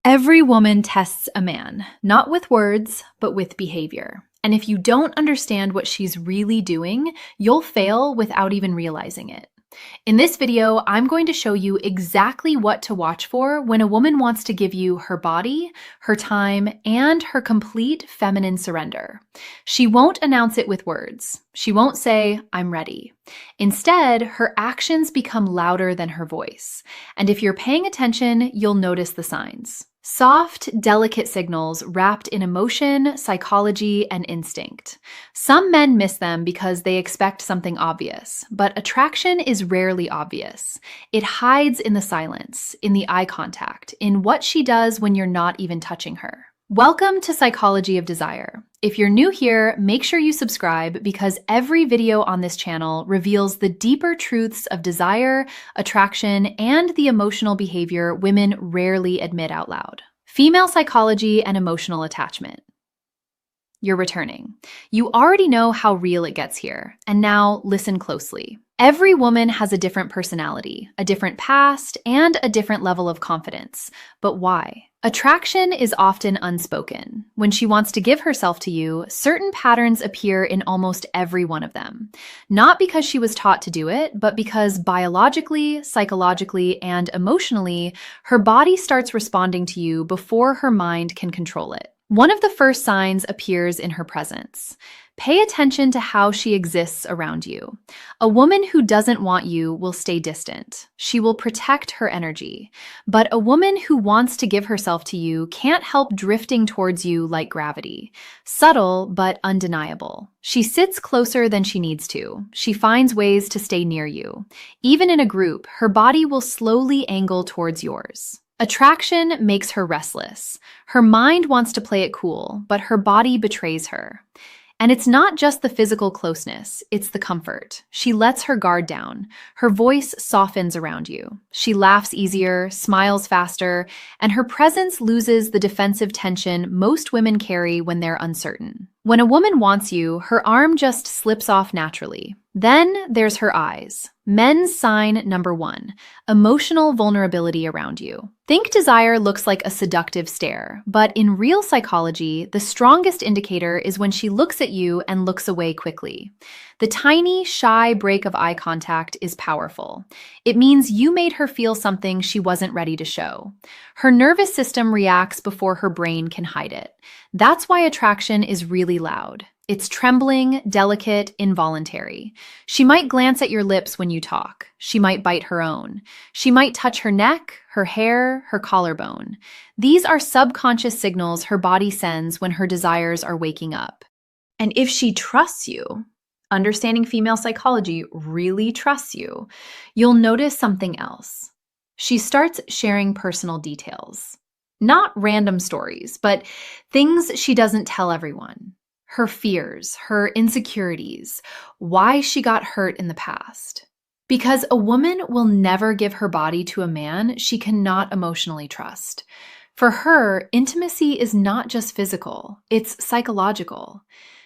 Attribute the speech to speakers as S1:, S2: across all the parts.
S1: Every woman tests a man, not with words, but with behavior. And if you don't understand what she's really doing, you'll fail without even realizing it. In this video, I'm going to show you exactly what to watch for when a woman wants to give you her body, her time, and her complete feminine surrender. She won't announce it with words. She won't say, "I'm ready." Instead, her actions become louder than her voice. And if you're paying attention, you'll notice the signs. Soft, delicate signals wrapped in emotion, psychology, and instinct. Some men miss them because they expect something obvious, but attraction is rarely obvious. It hides in the silence, in the eye contact, in what she does when you're not even touching her. Welcome to Psychology of Desire. If you're new here, make sure you subscribe because every video on this channel reveals the deeper truths of desire, attraction, and the emotional behavior women rarely admit out loud. Female psychology and emotional attachment. You're returning. You already know how real it gets here, and now listen closely. Every woman has a different personality, a different past, and a different level of confidence. But why? Attraction is often unspoken. When she wants to give herself to you, certain patterns appear in almost every one of them. Not because she was taught to do it, but because biologically, psychologically, and emotionally, her body starts responding to you before her mind can control it. One of the first signs appears in her presence. Pay attention to how she exists around you. A woman who doesn't want you will stay distant. She will protect her energy. But a woman who wants to give herself to you can't help drifting towards you like gravity. Subtle, but undeniable. She sits closer than she needs to. She finds ways to stay near you. Even in a group, her body will slowly angle towards yours. Attraction makes her restless. Her mind wants to play it cool, but her body betrays her. And it's not just the physical closeness, it's the comfort. She lets her guard down. Her voice softens around you. She laughs easier, smiles faster, and her presence loses the defensive tension most women carry when they're uncertain. When a woman wants you, her arm just slips off naturally. Then there's her eyes. Men's sign number 1, emotional vulnerability around you. Think desire looks like a seductive stare, but in real psychology, the strongest indicator is when she looks at you and looks away quickly. The tiny, shy break of eye contact is powerful. It means you made her feel something she wasn't ready to show. Her nervous system reacts before her brain can hide it. That's why attraction is really loud. It's trembling, delicate, involuntary. She might glance at your lips when you talk. She might bite her own. She might touch her neck, her hair, her collarbone. These are subconscious signals her body sends when her desires are waking up. And if she trusts you, understanding female psychology really trusts you, you'll notice something else. She starts sharing personal details. Not random stories, but things she doesn't tell everyone. Her fears, her insecurities, why she got hurt in the past. Because a woman will never give her body to a man she cannot emotionally trust. For her, intimacy is not just physical, it's psychological.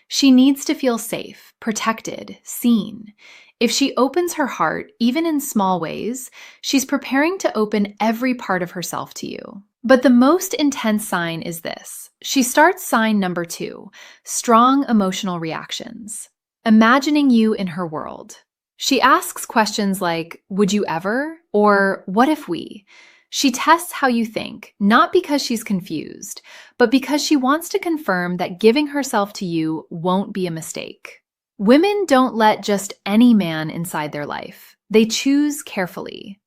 S1: She needs to feel safe, protected, seen. If she opens her heart, even in small ways, she's preparing to open every part of herself to you. But the most intense sign is this. She starts sign number 2, strong emotional reactions. Imagining you in her world. She asks questions like, "Would you ever?" or "What if we?" She tests how you think, not because she's confused, but because she wants to confirm that giving herself to you won't be a mistake. Women don't let just any man inside their life. They choose carefully.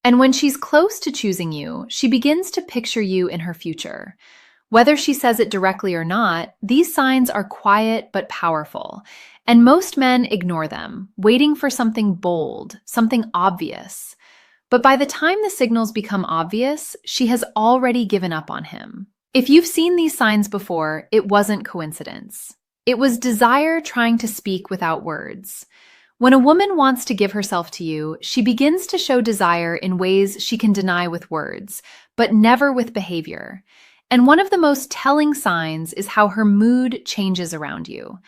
S1: And when she's close to choosing you, she begins to picture you in her future. Whether she says it directly or not, these signs are quiet but powerful, and most men ignore them, waiting for something bold, something obvious. But by the time the signals become obvious, she has already given up on him. If you've seen these signs before, it wasn't coincidence. It was desire trying to speak without words. When a woman wants to give herself to you, she begins to show desire in ways she can deny with words, but never with behavior. And one of the most telling signs is how her mood changes around you.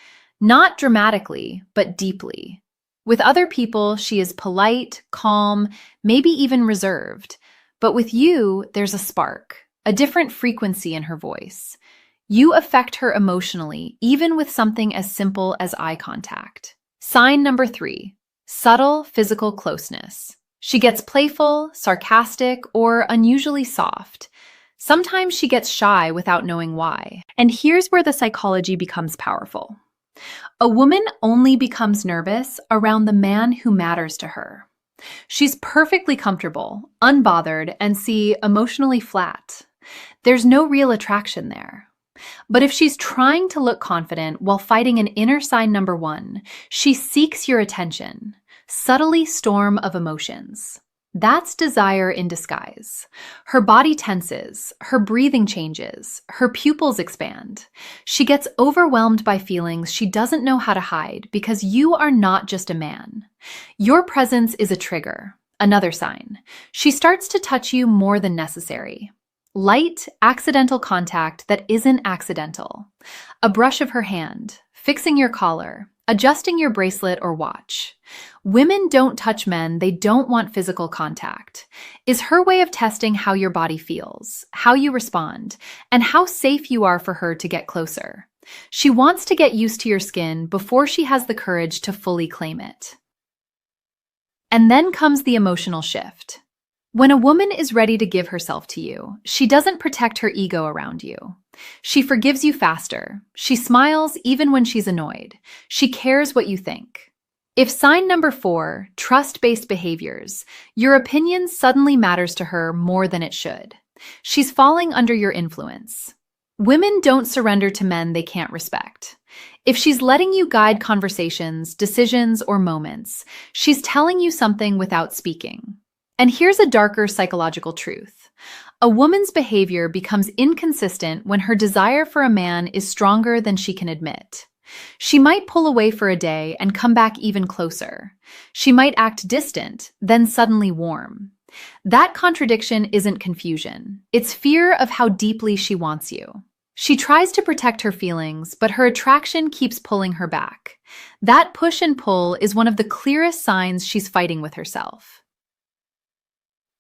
S1: Not dramatically, but deeply. With other people, she is polite, calm, maybe even reserved. But with you, there's a spark, a different frequency in her voice. You affect her emotionally, even with something as simple as eye contact. Sign number 3, subtle physical closeness. She gets playful, sarcastic, or unusually soft. Sometimes she gets shy without knowing why. And here's where the psychology becomes powerful. A woman only becomes nervous around the man who matters to her. She's perfectly comfortable, unbothered, and emotionally flat. There's no real attraction there. But if she's trying to look confident while fighting an inner sign number 1, she seeks your attention. Subtly storm of emotions. That's desire in disguise. Her body tenses, her breathing changes, her pupils expand. She gets overwhelmed by feelings she doesn't know how to hide because you are not just a man. Your presence is a trigger, another sign. She starts to touch you more than necessary. Light, accidental contact that isn't accidental. A brush of her hand, fixing your collar, adjusting your bracelet or watch. Women don't touch men they don't want physical contact. Is her way of testing how your body feels, how you respond, and how safe you are for her to get closer. She wants to get used to your skin before she has the courage to fully claim it. And then comes the emotional shift. When a woman is ready to give herself to you, she doesn't protect her ego around you. She forgives you faster. She smiles even when she's annoyed. She cares what you think. If sign number 4, trust-based behaviors, your opinion suddenly matters to her more than it should. She's falling under your influence. Women don't surrender to men they can't respect. If she's letting you guide conversations, decisions, or moments, she's telling you something without speaking. And here's a darker psychological truth. A woman's behavior becomes inconsistent when her desire for a man is stronger than she can admit. She might pull away for a day and come back even closer. She might act distant, then suddenly warm. That contradiction isn't confusion. It's fear of how deeply she wants you. She tries to protect her feelings, but her attraction keeps pulling her back. That push and pull is one of the clearest signs she's fighting with herself.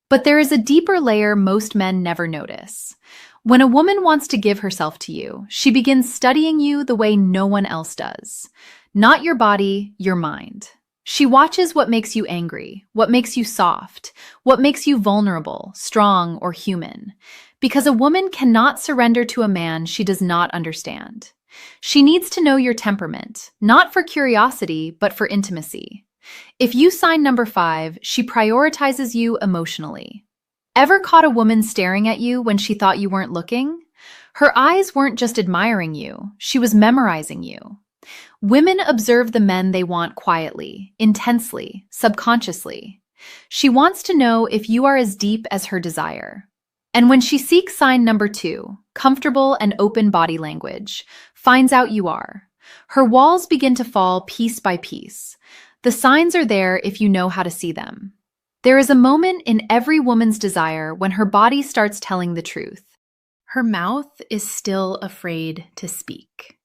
S1: But there is a deeper layer most men never notice. When a woman wants to give herself to you, she begins studying you the way no one else does. Not your body, your mind. She watches what makes you angry, what makes you soft, what makes you vulnerable, strong, or human. Because a woman cannot surrender to a man she does not understand. She needs to know your temperament, not for curiosity, but for intimacy. If you sign number 5, she prioritizes you emotionally. Ever caught a woman staring at you when she thought you weren't looking? Her eyes weren't just admiring you, she was memorizing you. Women observe the men they want quietly, intensely, subconsciously. She wants to know if you are as deep as her desire. And when she seeks sign number 2, comfortable and open body language, finds out you are. Her walls begin to fall piece by piece. The signs are there if you know how to see them. There is a moment in every woman's desire when her body starts telling the truth. Her mouth is still afraid to speak.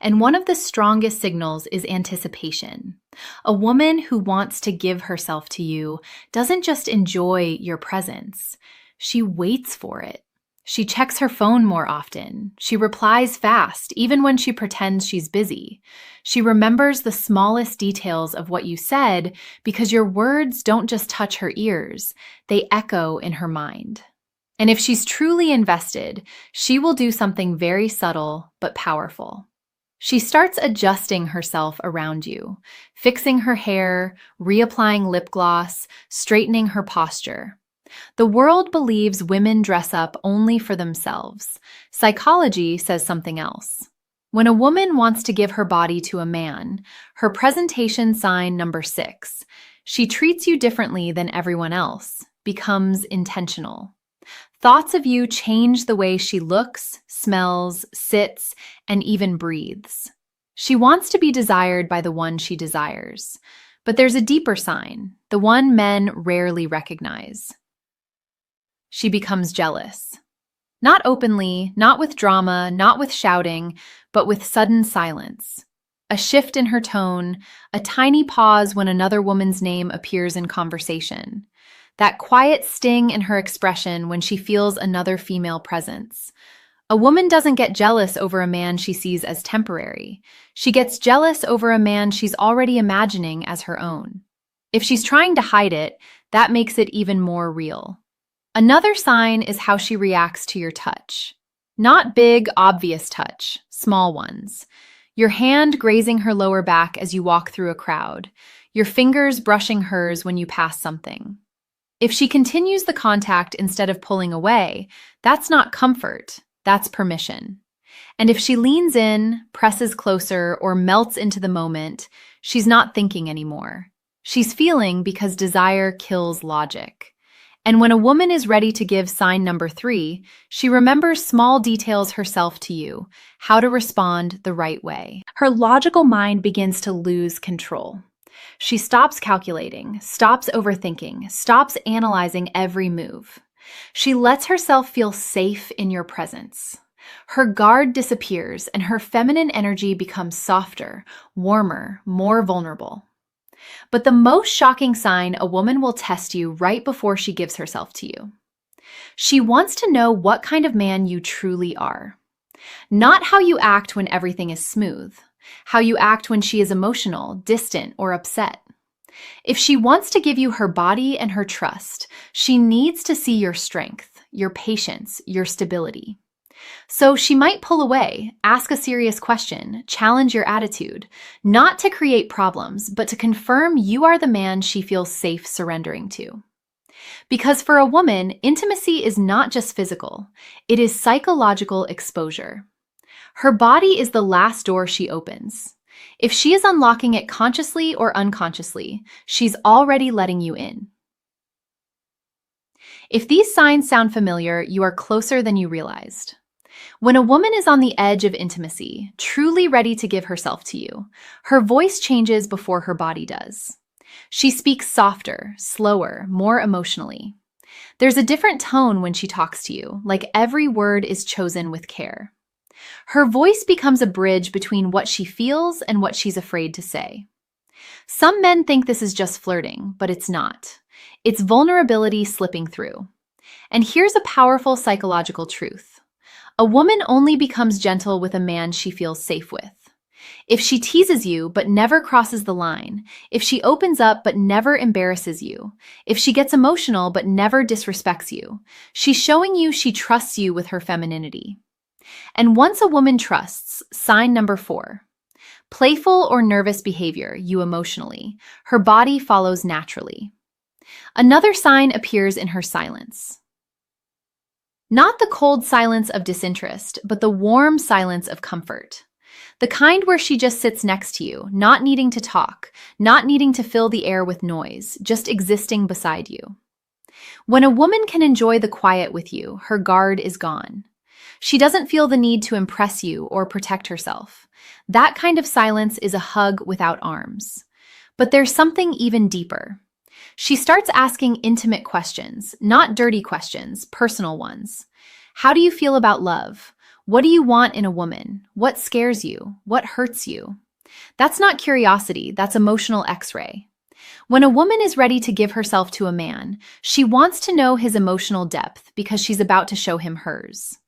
S1: And one of the strongest signals is anticipation. A woman who wants to give herself to you doesn't just enjoy your presence. She waits for it. She checks her phone more often. She replies fast, even when she pretends she's busy. She remembers the smallest details of what you said because your words don't just touch her ears, they echo in her mind. And if she's truly invested, she will do something very subtle but powerful. She starts adjusting herself around you, fixing her hair, reapplying lip gloss, straightening her posture. The world believes women dress up only for themselves. Psychology says something else. When a woman wants to give her body to a man, her presentation sign number 6, she treats you differently than everyone else, becomes intentional. Thoughts of you change the way she looks, smells, sits, and even breathes. She wants to be desired by the one she desires. But there's a deeper sign, the one men rarely recognize. She becomes jealous. Not openly, not with drama, not with shouting, but with sudden silence. A shift in her tone, a tiny pause when another woman's name appears in conversation. that quiet sting in her expression when she feels another female presence. A woman doesn't get jealous over a man she sees as temporary. She gets jealous over a man she's already imagining as her own. If she's trying to hide it, that makes it even more real. Another sign is how she reacts to your touch. Not big, obvious touch, small ones. Your hand grazing her lower back as you walk through a crowd. Your fingers brushing hers when you pass something. If she continues the contact instead of pulling away, that's not comfort, that's permission. And if she leans in, presses closer, or melts into the moment, she's not thinking anymore. She's feeling because desire kills logic. And when a woman is ready to give sign number 3, she remembers small details herself to you, how to respond the right way. Her logical mind begins to lose control. She stops calculating, stops overthinking, stops analyzing every move. She lets herself feel safe in your presence. Her guard disappears and her feminine energy becomes softer, warmer, more vulnerable. But the most shocking sign a woman will test you right before she gives herself to you. She wants to know what kind of man you truly are. Not how you act when everything is smooth, how you act when she is emotional, distant, or upset. If she wants to give you her body and her trust, she needs to see your strength, your patience, your stability. So she might pull away, ask a serious question, challenge your attitude, not to create problems, but to confirm you are the man she feels safe surrendering to. Because for a woman, intimacy is not just physical, it is psychological exposure. Her body is the last door she opens. If she is unlocking it consciously or unconsciously, she's already letting you in. If these signs sound familiar, you are closer than you realized. When a woman is on the edge of intimacy, truly ready to give herself to you, her voice changes before her body does. She speaks softer, slower, more emotionally. There's a different tone when she talks to you, like every word is chosen with care. Her voice becomes a bridge between what she feels and what she's afraid to say. Some men think this is just flirting, but it's not. It's vulnerability slipping through. And here's a powerful psychological truth. A woman only becomes gentle with a man she feels safe with. If she teases you but never crosses the line, if she opens up but never embarrasses you, if she gets emotional but never disrespects you, she's showing you she trusts you with her femininity. And once a woman trusts, sign number 4, playful or nervous behavior, you emotionally, her body follows naturally. Another sign appears in her silence. Not the cold silence of disinterest, but the warm silence of comfort. The kind where she just sits next to you, not needing to talk, not needing to fill the air with noise, just existing beside you. When a woman can enjoy the quiet with you, her guard is gone. She doesn't feel the need to impress you or protect herself. That kind of silence is a hug without arms. But there's something even deeper. She starts asking intimate questions, not dirty questions, personal ones. How do you feel about love? What do you want in a woman? What scares you? What hurts you? That's not curiosity, that's emotional X-ray. When a woman is ready to give herself to a man, she wants to know his emotional depth because she's about to show him hers.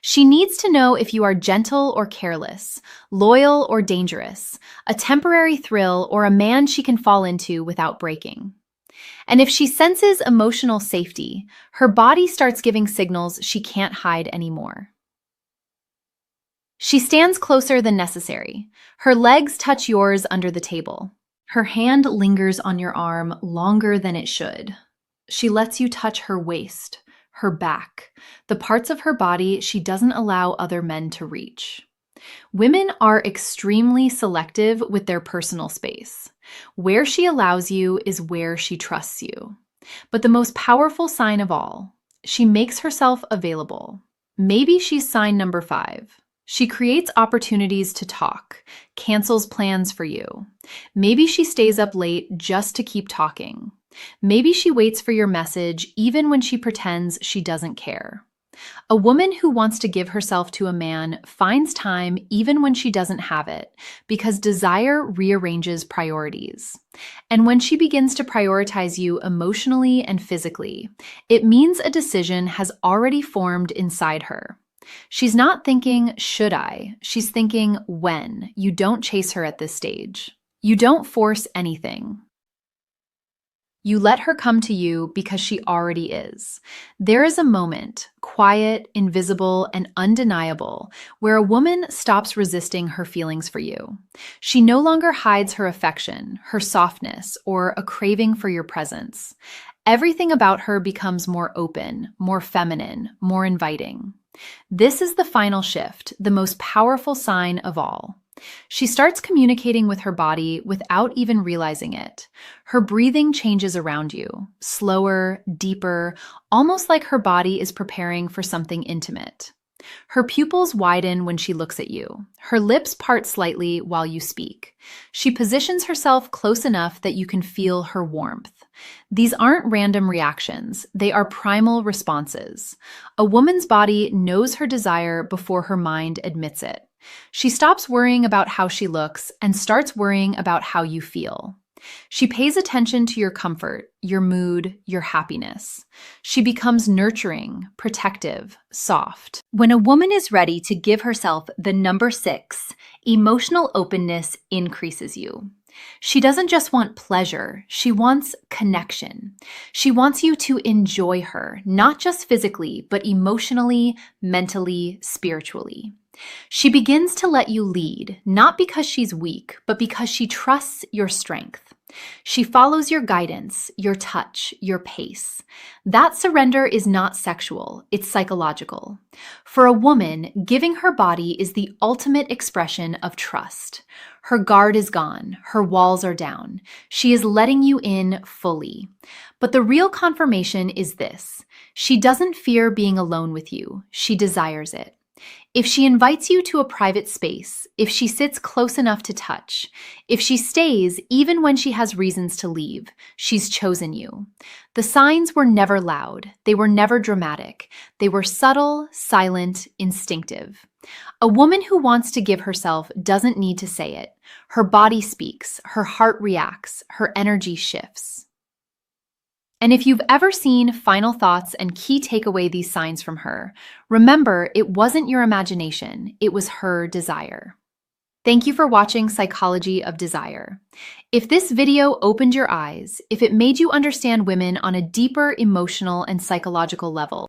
S1: She needs to know if you are gentle or careless, loyal or dangerous, a temporary thrill or a man she can fall into without breaking. And if she senses emotional safety, her body starts giving signals she can't hide anymore. She stands closer than necessary. Her legs touch yours under the table. Her hand lingers on your arm longer than it should. She lets you touch her waist, her back, the parts of her body she doesn't allow other men to reach. Women are extremely selective with their personal space. Where she allows you is where she trusts you. But the most powerful sign of all, she makes herself available. Maybe she's sign number 5. She creates opportunities to talk, cancels plans for you. Maybe she stays up late just to keep talking. Maybe she waits for your message even when she pretends she doesn't care. A woman who wants to give herself to a man finds time even when she doesn't have it, because desire rearranges priorities. And when she begins to prioritize you emotionally and physically, it means a decision has already formed inside her. She's not thinking, should I? She's thinking, when? You don't chase her at this stage. You don't force anything. You let her come to you because she already is. There is a moment, quiet, invisible, and undeniable, where a woman stops resisting her feelings for you. She no longer hides her affection, her softness, or a craving for your presence. Everything about her becomes more open, more feminine, more inviting. This is the final shift, the most powerful sign of all. She starts communicating with her body without even realizing it. Her breathing changes around you, slower, deeper, almost like her body is preparing for something intimate. Her pupils widen when she looks at you. Her lips part slightly while you speak. She positions herself close enough that you can feel her warmth. These aren't random reactions. They are primal responses. A woman's body knows her desire before her mind admits it. She stops worrying about how she looks and starts worrying about how you feel. She pays attention to your comfort, your mood, your happiness. She becomes nurturing, protective, soft. When a woman is ready to give herself the number 6, emotional openness increases you. She doesn't just want pleasure, she wants connection. She wants you to enjoy her, not just physically, but emotionally, mentally, spiritually. She begins to let you lead, not because she's weak, but because she trusts your strength. She follows your guidance, your touch, your pace. That surrender is not sexual, it's psychological. For a woman, giving her body is the ultimate expression of trust. Her guard is gone, her walls are down. She is letting you in fully. But the real confirmation is this: she doesn't fear being alone with you, she desires it. If she invites you to a private space, if she sits close enough to touch, if she stays even when she has reasons to leave, she's chosen you. The signs were never loud. They were never dramatic. They were subtle, silent, instinctive. A woman who wants to give herself doesn't need to say it. Her body speaks, her heart reacts, her energy shifts. And if you've ever seen final thoughts and key takeaway these signs from her, remember, it wasn't your imagination, it was her desire. Thank you for watching Psychology of Desire. If this video opened your eyes, if it made you understand women on a deeper emotional and psychological level,